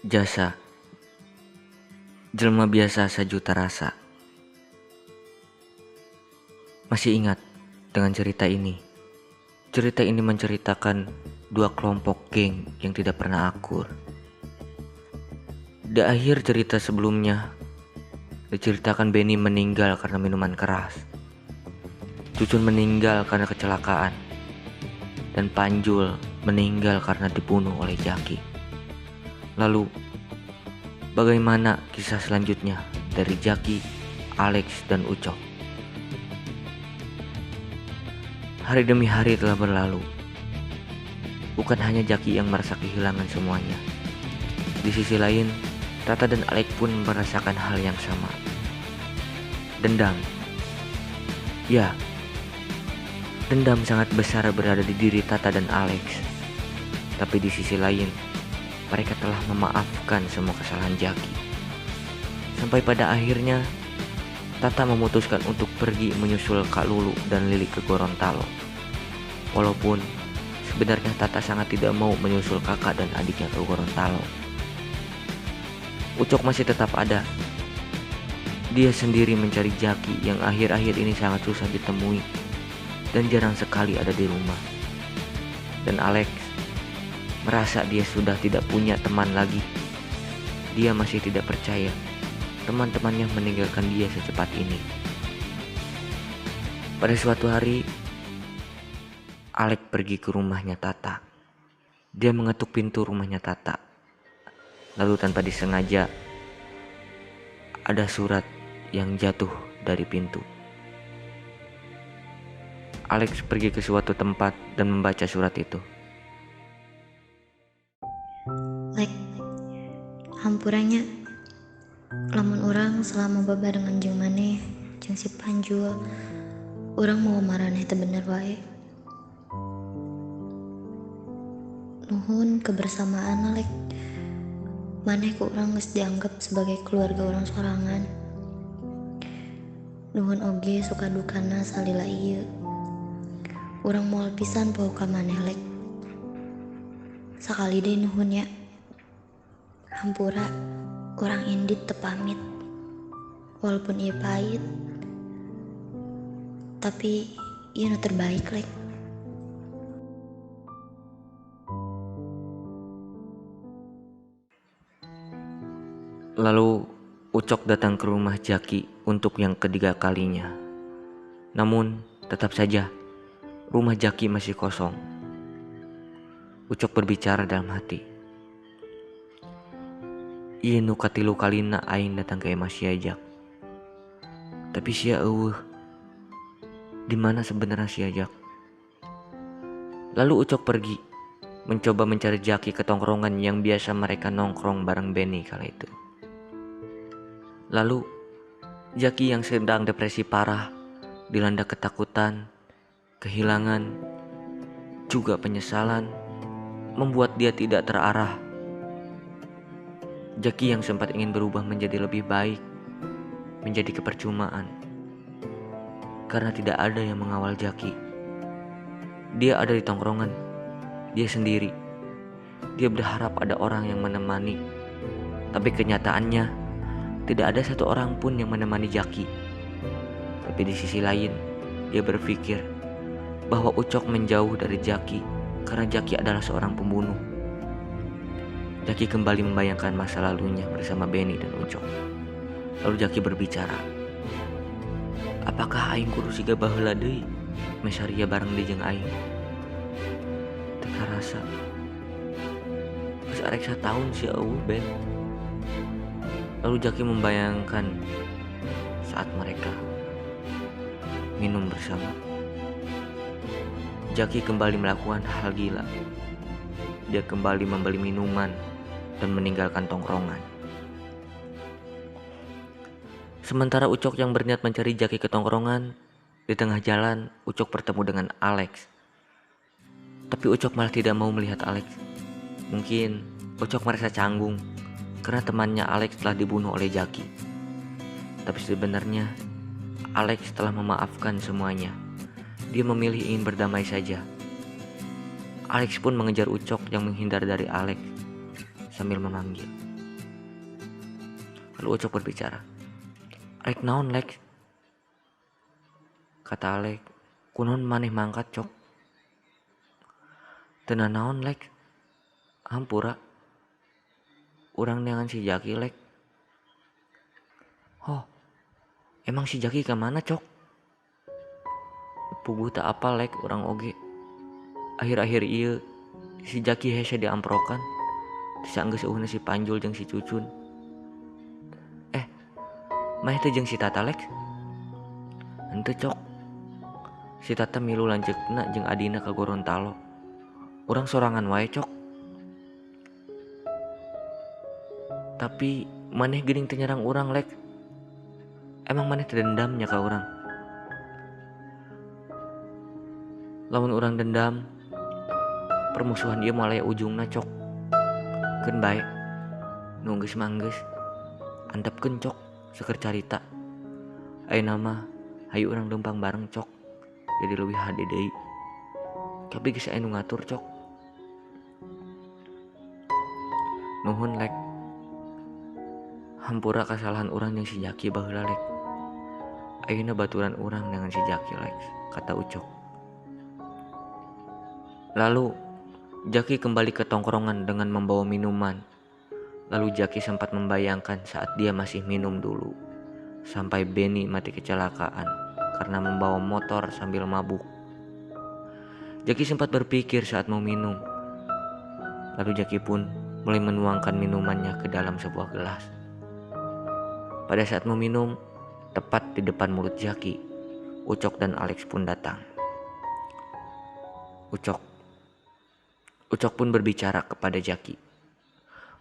Jasa, jelma biasa sajuta rasa. Masih ingat dengan cerita ini? Cerita ini menceritakan dua kelompok geng yang tidak pernah akur. Di akhir cerita sebelumnya, diceritakan Benny meninggal karena minuman keras, Cucun meninggal karena kecelakaan, dan Panjul meninggal karena dibunuh oleh Jaki. Lalu, bagaimana kisah selanjutnya dari Jaki, Alex, dan Ucok? Hari demi hari telah berlalu. Bukan hanya Jaki yang merasa kehilangan semuanya. Di sisi lain, Tata dan Alex pun merasakan hal yang sama. Dendam. Ya, dendam sangat besar berada di diri Tata dan Alex. Tapi di sisi lain, mereka telah memaafkan semua kesalahan Jaki. Sampai pada akhirnya, Tata memutuskan untuk pergi menyusul Kak Lulu dan Lili ke Gorontalo. Walaupun sebenarnya Tata sangat tidak mau menyusul kakak dan adiknya ke Gorontalo. Ucok masih tetap ada. Dia sendiri mencari Jaki yang akhir-akhir ini sangat susah ditemui dan jarang sekali ada di rumah. Dan Alex merasa dia sudah tidak punya teman lagi. Dia masih tidak percaya teman-temannya meninggalkan dia secepat ini. Pada suatu hari, Alex pergi ke rumahnya Tata. Dia mengetuk pintu rumahnya Tata. Lalu tanpa disengaja, ada surat yang jatuh dari pintu. Alex pergi ke suatu tempat dan membaca surat itu. Lek, hampurannya lamun orang selama baba dengan jeung maneh jeung si Panjul, orang mau maraneh teu bener wae. Nuhun kebersamaan Lek. Maneh ku urang geus dianggap sebagai keluarga orang sorangan. Nuhun oge suka dukana salila ieu. Urang moal pisan poho ka maneh Lek. Sakali deui nuhun ya. Hampura urang indit teu pamit. Walaupun ieu pahit, tapi ieu nu terbaik Lek. Lalu Ucok datang ke rumah Jaki untuk yang ketiga kalinya. Namun tetap saja rumah Jaki masih kosong. Ucok berbicara dalam hati. Ieu nu katilu kalina aing datang ke Mas Siajak. Tapi sia eueuh. Di mana sebenarnya Siajak? Lalu Ucok pergi mencoba mencari Jaki ke tongkrongan yang biasa mereka nongkrong bareng Benny kala itu. Lalu Jaki yang sedang depresi parah, dilanda ketakutan, kehilangan, juga penyesalan, membuat dia tidak terarah. Jaki yang sempat ingin berubah menjadi lebih baik, menjadi kepercumaan. Karena tidak ada yang mengawal Jaki. Dia ada di tongkrongan, dia sendiri. Dia berharap ada orang yang menemani. Tapi kenyataannya, tidak ada satu orang pun yang menemani Jaki. Tapi di sisi lain, dia berpikir bahwa Ucok menjauh dari Jaki karena Jaki adalah seorang pembunuh. Jaki kembali membayangkan masa lalunya bersama Benny dan Ucok. Lalu Jaki berbicara, apakah aing kudu siga baheula deui mesaria bareng di jeung aing? Teka rasa geus arek sataun si eueuh Ben. Lalu Jaki membayangkan saat mereka minum bersama. Jaki kembali melakukan hal gila. Dia kembali membeli minuman dan meninggalkan tongkrongan. Sementara Ucok yang berniat mencari Jaki ke tongkrongan, di tengah jalan Ucok bertemu dengan Alex. Tapi Ucok malah tidak mau melihat Alex. Mungkin Ucok merasa canggung karena temannya Alex telah dibunuh oleh Jaki. Tapi sebenarnya Alex telah memaafkan semuanya. Dia memilih ingin berdamai saja. Alex pun mengejar Ucok yang menghindar dari Alex sambil memanggil, Lalu Ucok berbicara. Rek naon Lek? Kata Alek. Kunaon maneh mangkat Cok? Teu naon Lek. Hampura. Urang neangan si Jaki Lek. Oh, emang si Jaki kemana Cok? Puguh tak apa Lek urang oge. Akhir-akhir ieu si Jaki hese diamprokan. Sanggeus eueuhna si Panjul jeung si Cucun. Mah teh jeung si Tata Lek? Henteu Cok. Si Tata milu lanceukna jeung adina ka Gorontalo. Urang sorangan wae Cok. Tapi maneh geuning teu nyerang urang Lek. Emang maneh teu dendamnya ka urang? Lamun urang dendam, permusuhan ieu moal aya ujungna Cok. Keun bae. Nu geus manggeus. Antepkeun Cok. Seker carita. Ayeuna mah hayu urang lempang bareng Cok. Jadi leuwih hade deui. Tapi geus aya nu ngatur Cok. Nuhun Lek. Hampura kasalahan urang jeung si Jaki baheula Lek. Ayeuna baturan urang dengan si Jaki Lek, kata Ucok. Lalu Jaki kembali ke tongkrongan dengan membawa minuman. Lalu Jaki sempat membayangkan saat dia masih minum dulu. Sampai Benny mati kecelakaan karena membawa motor sambil mabuk. Jaki sempat berpikir saat mau minum. Lalu Jaki pun mulai menuangkan minumannya ke dalam sebuah gelas. Pada saat mau minum, tepat di depan mulut Jaki, Ucok dan Alex pun datang. Ucok pun berbicara kepada Jaki.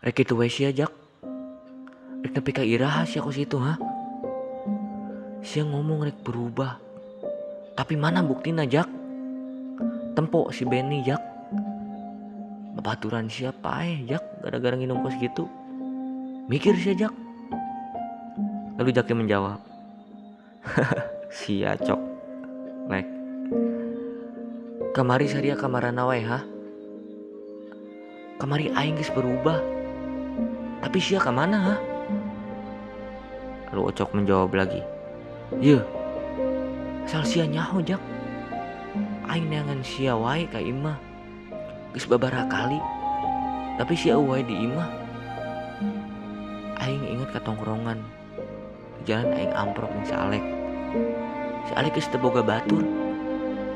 Rek itu we sia Jak. Rek nepi ka iraha sia ku situ ha. Sia ngomong rek berubah. Tapi mana buktina Jak? Tempo si Benny Jak. Babaturan siapa Jak gara-gara nginum kos gitu. Mikir sia Jak. Lalu Jaki menjawab. Sia Cok. Lek. Kamari sadia kamarana wae ha. Kamari aing geus berubah. Tapi sia kemana ha? Lalu Ucok menjawab lagi. Ye, asal sia nyaho Jak. Aing neangan sia wae ka imah. Geus babaraha kali. Tapi sia wae di imah. Aing inget ka tongkrongan. Di jalan aing amprok jeung si Alek. Si Alek geus teu boga batur.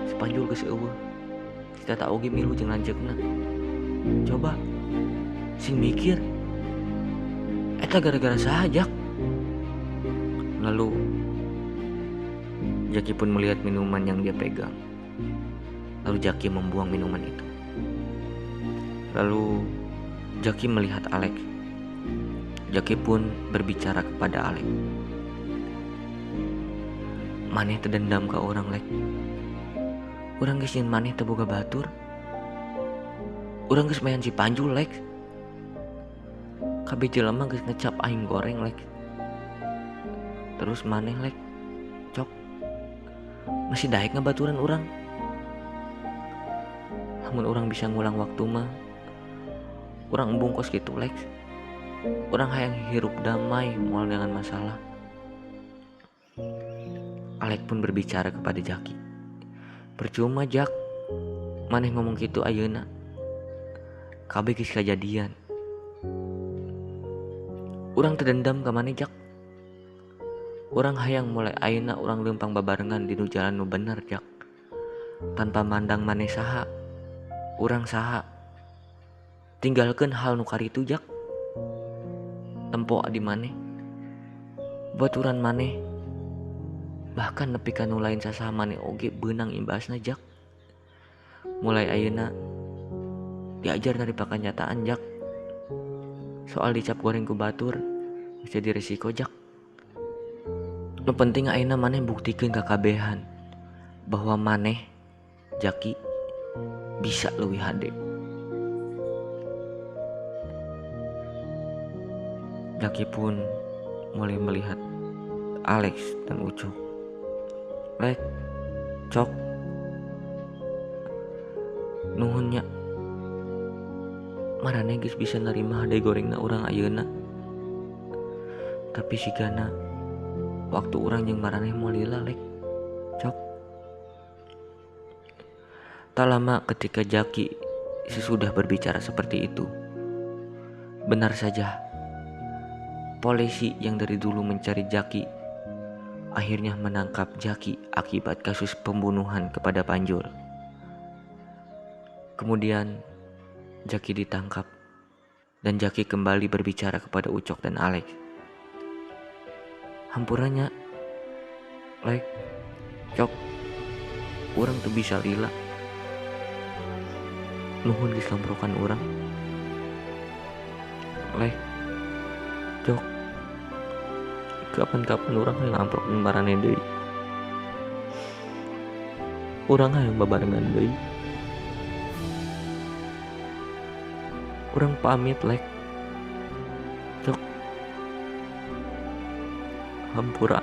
Si Panjul geus eueuh. Si Tata oge milu jeung lanceukna. Coba sing mikir. Eta gara-gara saha Jak? Lalu Jaki pun melihat minuman yang dia pegang. Lalu Jaki membuang minuman itu. Lalu Jaki melihat Alex. Jaki pun berbicara kepada Alex. Maneh terdendam ke orang Lek. Urang geus nyeun maneh teu boga batur. Urang geus mayan si Panjul Lek. Kabeh jelema geus ngecap aing goreng Lek. Terus maneh Lek, Cok, masih daek ngabaturan urang. Lamun urang bisa ngulang waktu mah, urang embung kos gitu Lek. Urang hayang hirup damai moal dengan masalah. Alek pun berbicara kepada Jaki. Percuma Jak, maneh ngomong gitu ayeuna. Kabeh geus kajadian. Urang terdendam ka maneh Jak. Urang hayang mulai ayeuna urang leumpang babarengan di nu jalan nu bener Jak. Tanpa mandang maneh saha, urang saha. Tinggalkeun hal nu karitu Jak. Tempo adi maneh. Baturan maneh. Bahkan nepi ka nu lain sasaha maneh oge beunang imbasna Jak. Mulai ayeuna diajar dari pakanyataan Jak. Soal dicap goreng ku batur jadi resiko Jak. Nu penting ayeuna maneh buktikeun kakabehan bahwa maneh Jaki bisa leuwih hade. Jaki pun mulai melihat Alex dan Ucok. Lek, Cok, nuhunnya maraneh geus bisa nerima hade gorengna urang ayeuna. Tapi si Gana waktu orang yang marane mau lila lek cok. Tak lama ketika Jaki sesudah berbicara seperti itu, benar saja polisi yang dari dulu mencari Jaki akhirnya menangkap Jaki akibat kasus pembunuhan kepada Panjul. Kemudian Jaki ditangkap dan Jaki kembali berbicara kepada Ucok dan Alex. Hampurannya, Lek, Cok, orang tuh bisa lila. Nuhun disamprokan orang. Lek, Cok, kapan-kapan orang yang ngamprokin barane deui. Urang hayang babarengan deui. Urang pamit Lek. Cok. Hampura.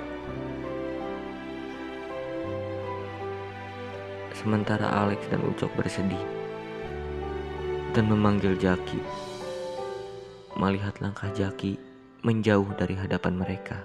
Sementara Alex dan Ucok bersedih dan memanggil Jaki. Melihat langkah Jaki menjauh dari hadapan mereka.